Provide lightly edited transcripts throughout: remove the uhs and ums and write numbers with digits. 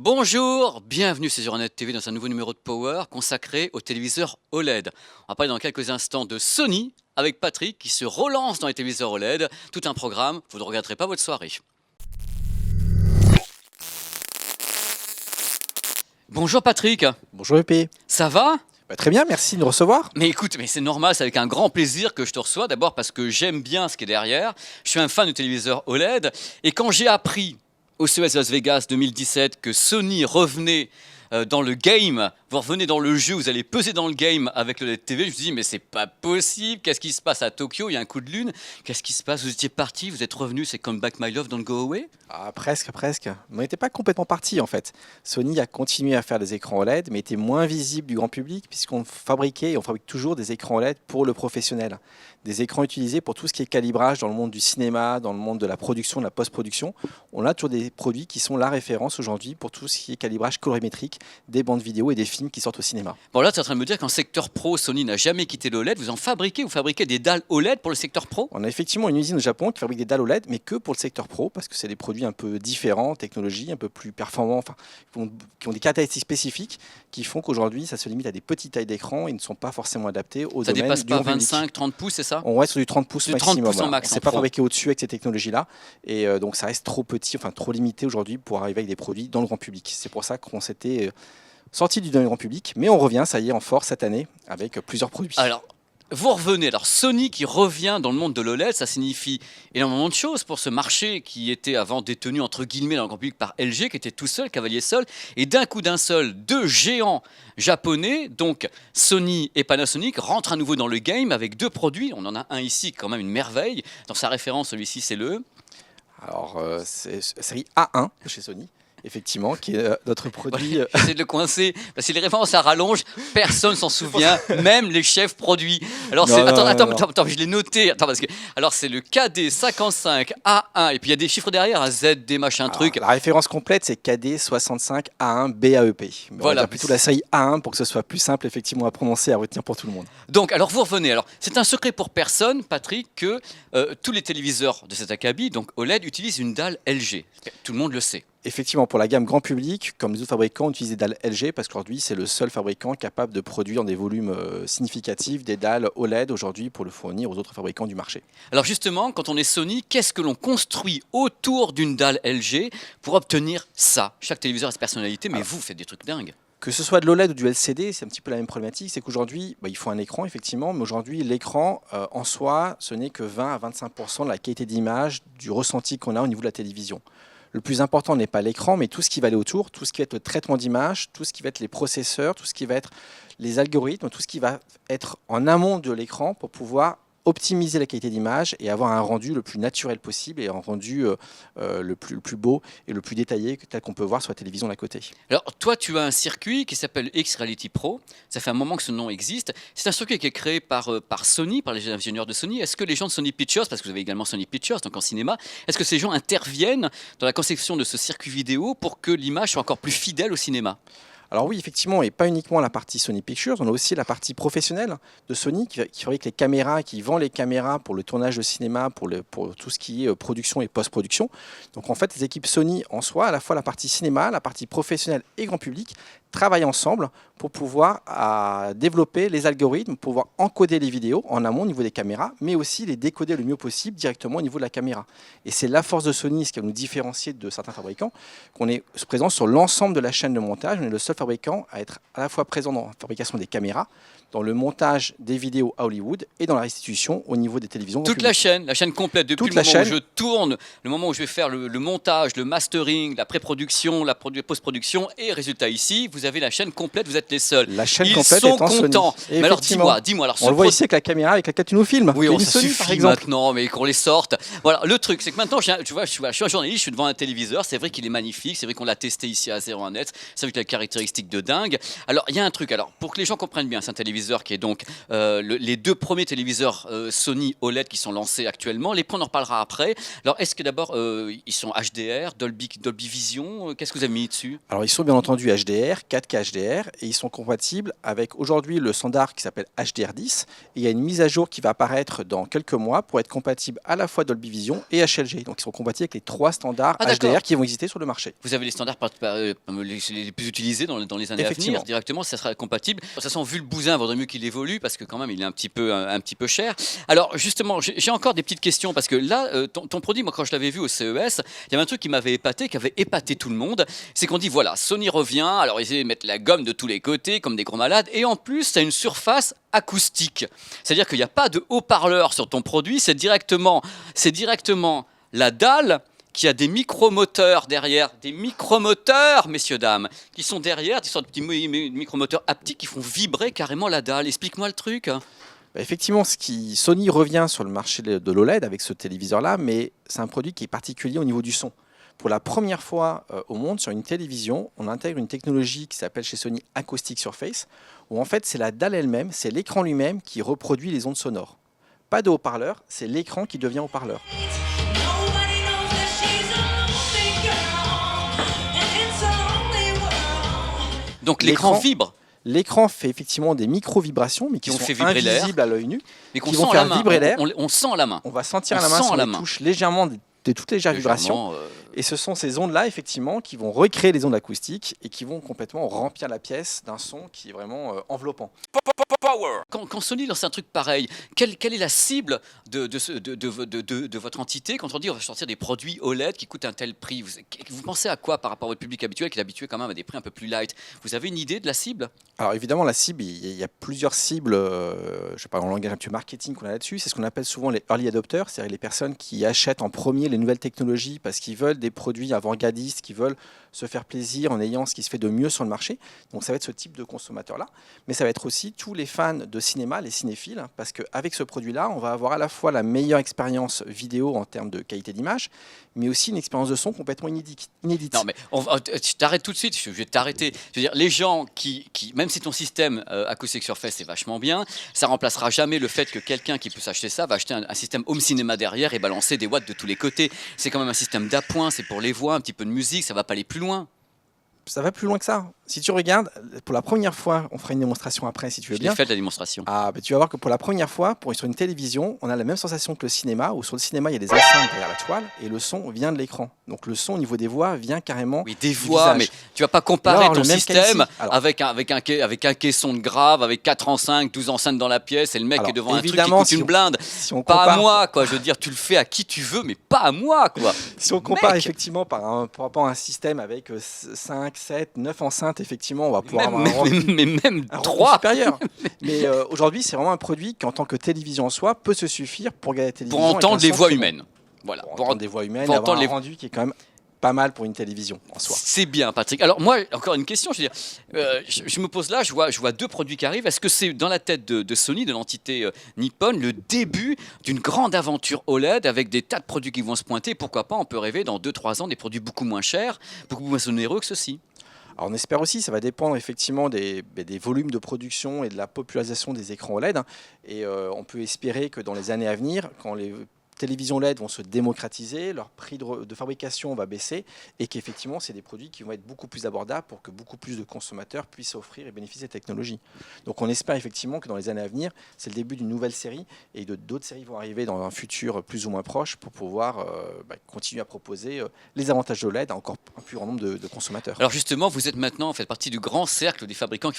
Bonjour, bienvenue sur Euronet TV dans un nouveau numéro de Power consacré aux téléviseurs OLED. On va parler dans quelques instants de Sony avec Patrick qui se relance dans les téléviseurs OLED. Tout un programme, vous ne regretterez pas votre soirée. Bonjour Patrick, Bonjour EP. ça va? Très bien, merci de nous recevoir. Mais écoute, mais c'est normal, c'est avec un grand plaisir que je te reçois. D'abord parce que j'aime bien ce qui est derrière. Je suis un fan de téléviseurs OLED. Et quand j'ai appris au CES Las Vegas 2017 que Sony revenait dans le game, vous revenez dans le jeu, vous allez peser dans le game avec le LED TV, je me suis dit mais c'est pas possible, qu'est-ce qui se passe à Tokyo, il y a un coup de lune, qu'est-ce qui se passe, vous étiez parti, vous êtes revenu, c'est Come Back My Love, Don't Go Away? Presque. On n'était pas complètement parti en fait. Sony a continué à faire des écrans OLED, mais était moins visible du grand public puisqu'on fabriquait et on fabrique toujours des écrans OLED pour le professionnel. Des écrans utilisés pour tout ce qui est calibrage dans le monde du cinéma, dans le monde de la production, de la post-production. On a toujours des produits qui sont la référence aujourd'hui pour tout ce qui est calibrage colorimétrique des bandes vidéo et des films qui sortent au cinéma. Bon là tu es en train de me dire qu'en secteur pro, Sony n'a jamais quitté l'OLED, vous fabriquez des dalles OLED pour le secteur pro? On a effectivement une usine au Japon qui fabrique des dalles OLED, mais que pour le secteur pro, parce que c'est des produits un peu différents, technologie, un peu plus performants, enfin, qui ont des caractéristiques spécifiques qui font qu'aujourd'hui, ça se limite à des petites tailles d'écran et ne sont pas forcément adaptés aux Ça domaines dépasse du pas grand public. 25, 30 pouces, c'est ça? On reste sur du 30 pouces Du 30 maximum. pouces en max On ne en s'est pas pro. fabriqué au-dessus avec ces technologies-là. Et donc, ça reste trop petit, enfin trop limité aujourd'hui pour arriver avec des produits dans le grand public. C'est pour ça qu'on s'était sorti du domaine grand public. Mais on revient, ça y est, en force cette année avec plusieurs produits. Alors, vous revenez. Alors, Sony qui revient dans le monde de l'OLED, ça signifie énormément de choses pour ce marché qui était avant détenu, entre guillemets, dans le grand public par LG, qui était tout seul, cavalier seul. Et d'un coup d'un seul, deux géants japonais, donc Sony et Panasonic, rentrent à nouveau dans le game avec deux produits. On en a un ici, quand même une merveille. Dans sa référence, celui-ci, c'est le... Alors, c'est série A1 de chez Sony. Effectivement, qui est notre produit. J'essaie de le coincer, parce que les références à rallonge, personne s'en souvient, même les chefs produits. Alors, Non, non, attends, je l'ai noté. Attends, parce que, alors, c'est le KD55A1, et puis il y a des chiffres derrière, un ZD machin Alors, truc. la référence complète, c'est KD65A1 BAEP. Mais on va Voilà. dire plutôt la série A1 pour que ce soit plus simple effectivement à prononcer, à retenir pour tout le monde. Donc, alors, vous revenez. Alors, c'est un secret pour personne, Patrick, que tous les téléviseurs de cet acabit, donc OLED, utilisent une dalle LG. Tout le monde le sait. Effectivement, pour la gamme grand public, comme les autres fabricants, on utilise des dalles LG parce qu'aujourd'hui, c'est le seul fabricant capable de produire des volumes significatifs des dalles OLED aujourd'hui pour le fournir aux autres fabricants du marché. Alors justement, quand on est Sony, qu'est-ce que l'on construit autour d'une dalle LG pour obtenir ça? Chaque téléviseur a sa personnalité, mais vous faites des trucs dingues. Que ce soit de l'OLED ou du LCD, c'est un petit peu la même problématique, c'est qu'aujourd'hui, il faut un écran effectivement, mais aujourd'hui, l'écran en soi, ce n'est que 20 à 25% de la qualité d'image, du ressenti qu'on a au niveau de la télévision. Le plus important n'est pas l'écran, mais tout ce qui va aller autour, tout ce qui va être le traitement d'image, tout ce qui va être les processeurs, tout ce qui va être les algorithmes, tout ce qui va être en amont de l'écran pour pouvoir optimiser la qualité d'image et avoir un rendu le plus naturel possible et un rendu le plus beau et le plus détaillé tel qu'on peut voir sur la télévision d'à côté. Alors toi, tu as un circuit qui s'appelle X-Reality Pro. Ça fait un moment que ce nom existe. C'est un circuit qui est créé par Sony, par les ingénieurs de Sony. Est-ce que les gens de Sony Pictures, parce que vous avez également Sony Pictures, donc en cinéma, est-ce que ces gens interviennent dans la conception de ce circuit vidéo pour que l'image soit encore plus fidèle au cinéma? Alors oui, effectivement, et pas uniquement la partie Sony Pictures, on a aussi la partie professionnelle de Sony qui fabrique les caméras, qui vend les caméras pour le tournage de cinéma, pour tout ce qui est production et post-production. Donc en fait, les équipes Sony en soi, à la fois la partie cinéma, la partie professionnelle et grand public, travaillent ensemble pour pouvoir développer les algorithmes, pour pouvoir encoder les vidéos en amont au niveau des caméras, mais aussi les décoder le mieux possible directement au niveau de la caméra. Et c'est la force de Sony, ce qui va nous différencier de certains fabricants, qu'on est présent sur l'ensemble de la chaîne de montage. On est le seul fabricant à être à la fois présent dans la fabrication des caméras, dans le montage des vidéos à Hollywood et dans la restitution au niveau des télévisions. Toute la chaîne complète, depuis Toute le la moment où chaîne. je tourne, le moment où je vais faire le montage, le mastering, la pré-production, la post-production, et résultat ici, vous avez la chaîne complète, vous êtes les seuls. La chaîne Ils complète sont étant contents. Sony. Mais alors Effectivement. dis-moi, alors On le voit ici avec la caméra avec laquelle tu nous filmes. oui, C'est on une ça Sony, suffit par exemple. maintenant, mais qu'on les sorte. Voilà, le truc, c'est que maintenant, tu vois, je suis un journaliste, je suis devant un téléviseur, c'est vrai qu'il est magnifique, c'est vrai qu'on l'a testé ici à 01net, c'est vrai qu'il a des caractéristiques de dingue. Alors, il y a un truc, alors, pour que les gens comprennent bien, c'est un téléviseur qui est donc les deux premiers téléviseurs Sony OLED qui sont lancés actuellement. Les prix, on en reparlera après. Alors, est-ce que d'abord, ils sont HDR, Dolby Vision, qu'est-ce que vous avez mis dessus? Alors, ils sont bien entendu HDR, 4K HDR et ils sont compatibles avec aujourd'hui le standard qui s'appelle HDR10. Et il y a une mise à jour qui va apparaître dans quelques mois pour être compatible à la fois Dolby Vision et HLG. Donc ils sont compatibles avec les 3 standards HDR qui vont exister sur le marché. Vous avez les standards les plus utilisés dans les années à venir. Directement, ça sera compatible. De toute façon, vu le bousin, il vaudrait mieux qu'il évolue parce que quand même, il est un petit peu cher. Alors justement, j'ai encore des petites questions parce que là, ton produit, moi quand je l'avais vu au CES, il y avait un truc qui m'avait épaté, qui avait épaté tout le monde. C'est qu'on dit voilà, Sony revient, alors ils essaient de mettre la gomme de tous les côtés comme des gros malades, et en plus, ça a une surface acoustique. C'est-à-dire qu'il n'y a pas de haut-parleur sur ton produit, c'est directement la dalle qui a des micromoteurs derrière, des micromoteurs, messieurs, dames, qui sont derrière, des sortes de petits micromoteurs haptiques qui font vibrer carrément la dalle. Explique-moi le truc. Effectivement, Sony revient sur le marché de l'OLED avec ce téléviseur-là, mais c'est un produit qui est particulier au niveau du son. Pour la première fois au monde, sur une télévision, on intègre une technologie qui s'appelle chez Sony Acoustic Surface, où en fait c'est la dalle elle-même, c'est l'écran lui-même qui reproduit les ondes sonores. Pas de haut-parleur, c'est l'écran qui devient haut-parleur. Donc l'écran vibre. L'écran fait effectivement des micro-vibrations, mais qui sont invisibles à l'œil nu, mais qui vont faire vibrer l'air. On sent à la main. On va sentir à la main si on touche légèrement de toutes légères vibrations. Et ce sont ces ondes-là, effectivement, qui vont recréer les ondes acoustiques et qui vont complètement remplir la pièce d'un son qui est vraiment enveloppant. Quand Sony lance un truc pareil, quelle est la cible de votre entité quand on dit on va sortir des produits OLED qui coûtent un tel prix? Vous pensez à quoi par rapport à votre public habituel qui est habitué quand même à des prix un peu plus light? Vous avez une idée de la cible? Alors évidemment, la cible, il y a plusieurs cibles, je sais pas, en langage un peu marketing qu'on a là-dessus. C'est ce qu'on appelle souvent les early adopters, c'est-à-dire les personnes qui achètent en premier les nouvelles technologies parce qu'ils veulent des produits avant-gardistes, qui veulent se faire plaisir en ayant ce qui se fait de mieux sur le marché. Donc ça va être ce type de consommateur-là. Mais ça va être aussi tous les fans de cinéma, les cinéphiles, parce qu'avec ce produit-là, on va avoir à la fois la meilleure expérience vidéo en termes de qualité d'image, mais aussi une expérience de son complètement inédite. Non, mais je t'arrête tout de suite, je vais t'arrêter. Je veux dire, les gens même si ton système Acoustic Surface est vachement bien, ça remplacera jamais le fait que quelqu'un qui peut s'acheter ça va acheter un système home cinéma derrière et balancer des watts de tous les côtés. C'est quand même un système d'appoint, c'est pour les voix, un petit peu de musique, ça va pas aller plus loin. Ça va plus loin que ça. Si tu regardes, pour la première fois, on fera une démonstration après si tu veux bien. Je l'ai fait la démonstration. Tu vas voir que pour la première fois, sur une télévision, on a la même sensation que le cinéma, où sur le cinéma, il y a des enceintes derrière la toile et le son vient de l'écran. Donc le son au niveau des voix vient carrément. Oui, des voix, mais tu vas pas comparer ton système avec un caisson de grave, avec 4 enceintes, 12 enceintes dans la pièce, et le mec est devant un truc qui coûte une blinde. Pas à moi, quoi. Je veux dire, tu le fais à qui tu veux, mais pas à moi, quoi. Si on compare effectivement par rapport à un système avec 5, 7, 9 enceintes, effectivement, on va pouvoir avoir même 3 supérieur. Mais aujourd'hui, c'est vraiment un produit qui, en tant que télévision en soi, peut se suffire pour regarder la télévision. Pour entendre les voix humaines. Voilà. Pour entendre des voix humaines, pour avoir un rendu qui est quand même pas mal pour une télévision en soi. C'est bien, Patrick. Alors moi, encore une question, je veux dire, je me pose là, je vois 2 produits qui arrivent. Est-ce que c'est dans la tête de Sony, de l'entité Nippon, le début d'une grande aventure OLED avec des tas de produits qui vont se pointer? Pourquoi pas, on peut rêver dans 2-3 ans des produits beaucoup moins chers, beaucoup moins onéreux que ceux-ci? Alors on espère aussi, ça va dépendre effectivement des volumes de production et de la popularisation des écrans OLED. Et on peut espérer que dans les années à venir, quand les télévisions LED vont se démocratiser, leur prix de fabrication va baisser et qu'effectivement, c'est des produits qui vont être beaucoup plus abordables pour que beaucoup plus de consommateurs puissent offrir et bénéficier de technologies. Donc on espère effectivement que dans les années à venir, c'est le début d'une nouvelle série et d'autres séries vont arriver dans un futur plus ou moins proche pour pouvoir continuer à proposer les avantages de LED à encore un plus grand nombre de consommateurs. Alors justement, vous êtes maintenant, vous faites partie du grand cercle des fabricants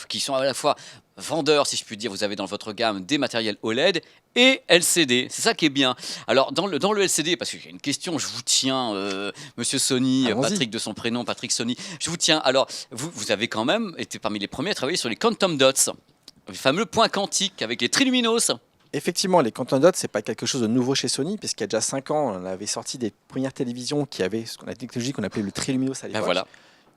qui sont à la fois vendeurs, si je puis dire. Vous avez dans votre gamme des matériels OLED et LCD. C'est ça qui est bien. Alors, dans le LCD, parce qu'il y a une question, je vous tiens, monsieur Sony, Patrick de son prénom, Patrick Sony, je vous tiens. Alors, vous avez quand même été parmi les premiers à travailler sur les Quantum Dots, les fameux points quantiques avec les Triluminos. Effectivement, les Quantum Dots, ce n'est pas quelque chose de nouveau chez Sony, puisqu'il y a déjà 5 ans, on avait sorti des premières télévisions qui avaient la technologie qu'on appelait le Triluminos à l'époque. Voilà.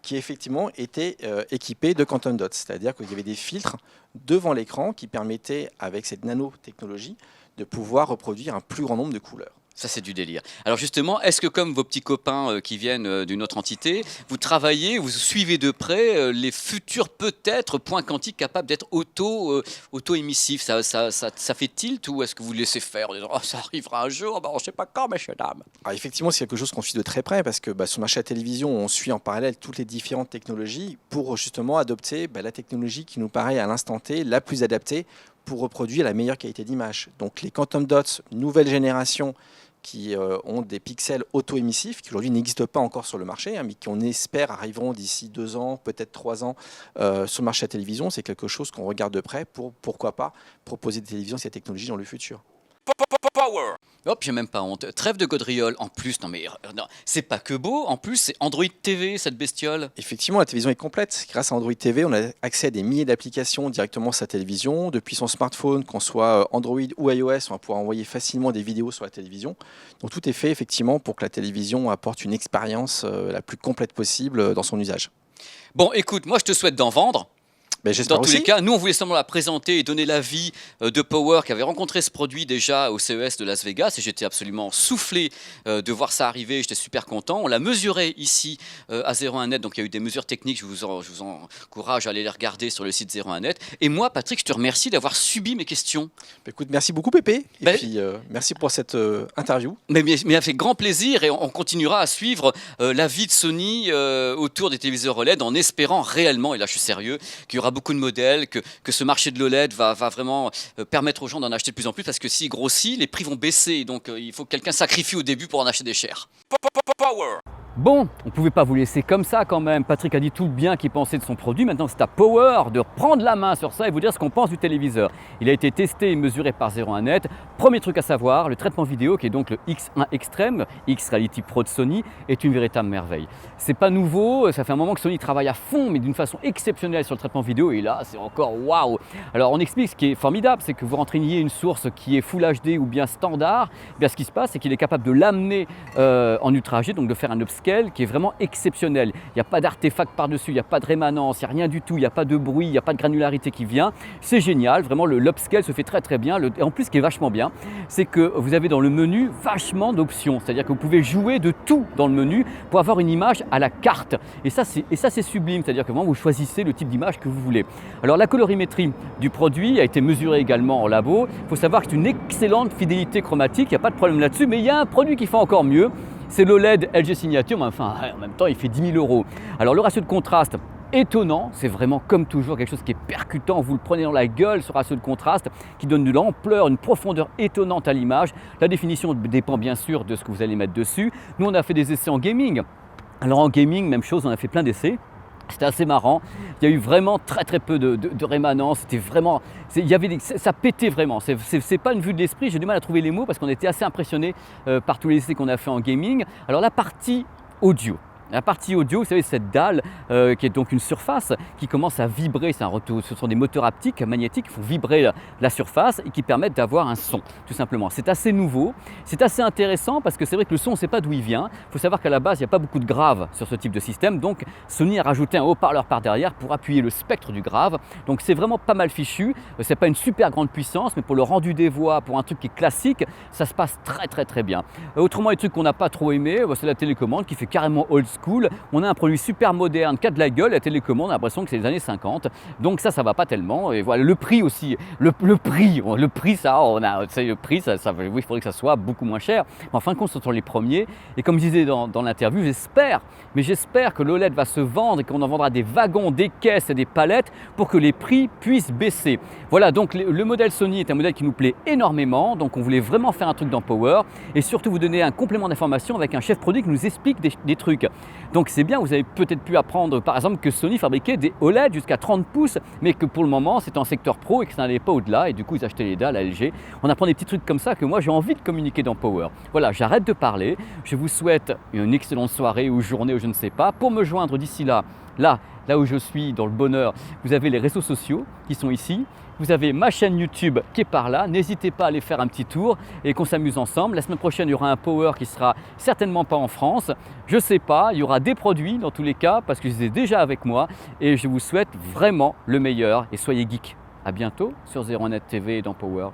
Qui effectivement était équipé de Quantum Dots, c'est-à-dire qu'il y avait des filtres devant l'écran qui permettaient, avec cette nanotechnologie, de pouvoir reproduire un plus grand nombre de couleurs. Ça, c'est du délire. Alors justement, est-ce que comme vos petits copains qui viennent d'une autre entité, vous travaillez, vous suivez de près les futurs peut-être points quantiques capables d'être auto-émissifs? Ça fait tilt ou est-ce que vous laissez faire en disant, oh, ça arrivera un jour, on ne sait pas quand, messieurs, dames? Alors effectivement, c'est quelque chose qu'on suit de très près parce que sur le marché de la télévision, on suit en parallèle toutes les différentes technologies pour justement adopter la technologie qui nous paraît à l'instant T la plus adaptée pour reproduire la meilleure qualité d'image. Donc les Quantum Dots, nouvelle génération, qui ont des pixels auto-émissifs, qui aujourd'hui n'existent pas encore sur le marché, mais qu'on espère arriveront d'ici 2 ans, peut-être 3 ans sur le marché de la télévision. C'est quelque chose qu'on regarde de près pour, pourquoi pas, proposer des télévisions et ces technologies dans le futur. Power. Hop, j'ai même pas honte. Trêve de gaudriole. En plus, non, c'est pas que beau. En plus, c'est Android TV, cette bestiole. Effectivement, la télévision est complète. Grâce à Android TV, on a accès à des milliers d'applications directement sur sa télévision. Depuis son smartphone, qu'on soit Android ou iOS, on va pouvoir envoyer facilement des vidéos sur la télévision. Donc tout est fait effectivement pour que la télévision apporte une expérience la plus complète possible dans son usage. Bon, écoute, moi je te souhaite d'en vendre. J'espère Dans tous aussi. les cas, nous on voulait simplement la présenter et donner l'avis de Power qui avait rencontré ce produit déjà au CES de Las Vegas et j'étais absolument soufflé de voir ça arriver, j'étais super content. On l'a mesuré ici à 01net, donc il y a eu des mesures techniques, je vous encourage à aller les regarder sur le site 01net. Et moi Patrick, je te remercie d'avoir subi mes questions. Écoute, merci beaucoup Pépé et puis merci pour cette interview. Mais avec grand plaisir et on continuera à suivre l'avis de Sony autour des téléviseurs OLED en espérant réellement, et là je suis sérieux, qu'il y aura beaucoup de modèles, que ce marché de l'OLED va vraiment permettre aux gens d'en acheter de plus en plus parce que s'il grossit, les prix vont baisser. Donc il faut que quelqu'un sacrifie au début pour en acheter des chers. Power. Bon, on ne pouvait pas vous laisser comme ça quand même. Patrick a dit tout le bien qu'il pensait de son produit. Maintenant, c'est à Power de prendre la main sur ça et vous dire ce qu'on pense du téléviseur. Il a été testé et mesuré par 01net. Premier truc à savoir, le traitement vidéo, qui est donc le X1 Extreme, X-Reality Pro de Sony, est une véritable merveille. C'est pas nouveau, ça fait un moment que Sony travaille à fond, mais d'une façon exceptionnelle sur le traitement vidéo. Et là, c'est encore waouh. Alors, on explique ce qui est formidable, c'est que vous rentreniez une source qui est Full HD ou bien standard. Bien, ce qui se passe, c'est qu'il est capable de l'amener en Ultra HD, donc de faire un upscale qui est vraiment exceptionnel. Il n'y a pas d'artefact par-dessus, il n'y a pas de rémanence, il n'y a rien du tout, il n'y a pas de bruit, il n'y a pas de granularité qui vient. C'est génial, vraiment l'upscale se fait très très bien. Et en plus, ce qui est vachement bien, c'est que vous avez dans le menu vachement d'options. C'est-à-dire que vous pouvez jouer de tout dans le menu pour avoir une image à la carte. Et ça, c'est sublime, c'est-à-dire que vraiment, vous choisissez le type d'image que vous voulez. Alors, la colorimétrie du produit a été mesurée également en labo. Il faut savoir que c'est une excellente fidélité chromatique, il n'y a pas de problème là-dessus, mais il y a un produit qui fait encore mieux. C'est l'OLED LG Signature, mais enfin, en même temps, il fait 10 000 €. Alors, le ratio de contraste, étonnant, c'est vraiment comme toujours quelque chose qui est percutant, vous le prenez dans la gueule, ce ratio de contraste qui donne de l'ampleur, une profondeur étonnante à l'image. La définition dépend bien sûr de ce que vous allez mettre dessus. Nous, on a fait des essais en gaming. Alors, en gaming, même chose, on a fait plein d'essais. C'était assez marrant, il y a eu vraiment très peu de rémanence, c'était vraiment, ça pétait vraiment, c'est pas une vue de l'esprit, j'ai du mal à trouver les mots parce qu'on était assez impressionnés par tous les essais qu'on a fait en gaming. Alors la partie audio, vous savez, cette dalle qui est donc une surface qui commence à vibrer, ce sont des moteurs haptiques, magnétiques qui font vibrer la surface et qui permettent d'avoir un son, tout simplement. C'est assez nouveau, c'est assez intéressant parce que c'est vrai que le son, on ne sait pas d'où il vient. Il faut savoir qu'à la base, il n'y a pas beaucoup de graves sur ce type de système, donc Sony a rajouté un haut-parleur par derrière pour appuyer le spectre du grave. Donc c'est vraiment pas mal fichu, c'est pas une super grande puissance, mais pour le rendu des voix, pour un truc qui est classique, ça se passe très bien. Autrement, les trucs qu'on n'a pas trop aimé, c'est la télécommande qui fait carrément old school. On a un produit super moderne qui a de la gueule, la télécommande, on a l'impression que c'est les années 50. Donc ça va pas tellement. Et voilà, le prix aussi. Le prix, ça, le prix, oui, il faudrait que ça soit beaucoup moins cher. Mais en fin de compte, ce sont les premiers. Et comme je disais dans l'interview, j'espère que l'OLED va se vendre et qu'on en vendra des wagons, des caisses et des palettes pour que les prix puissent baisser. Voilà, donc le modèle Sony est un modèle qui nous plaît énormément. Donc on voulait vraiment faire un truc dans Power et surtout vous donner un complément d'information avec un chef produit qui nous explique des trucs. Donc c'est bien, vous avez peut-être pu apprendre par exemple que Sony fabriquait des OLED jusqu'à 30 pouces, mais que pour le moment c'était en secteur pro et que ça n'allait pas au-delà et du coup ils achetaient les dalles à LG. On apprend des petits trucs comme ça que moi j'ai envie de communiquer dans Power. Voilà, j'arrête de parler, je vous souhaite une excellente soirée ou journée ou je ne sais pas. Pour me joindre d'ici là où je suis dans le bonheur, vous avez les réseaux sociaux qui sont ici. Vous avez ma chaîne YouTube qui est par là, n'hésitez pas à aller faire un petit tour et qu'on s'amuse ensemble. La semaine prochaine, il y aura un Power qui sera certainement pas en France. Je ne sais pas, il y aura des produits dans tous les cas parce que je les ai déjà avec moi et je vous souhaite vraiment le meilleur et soyez geeks. À bientôt sur 01net TV et dans Power.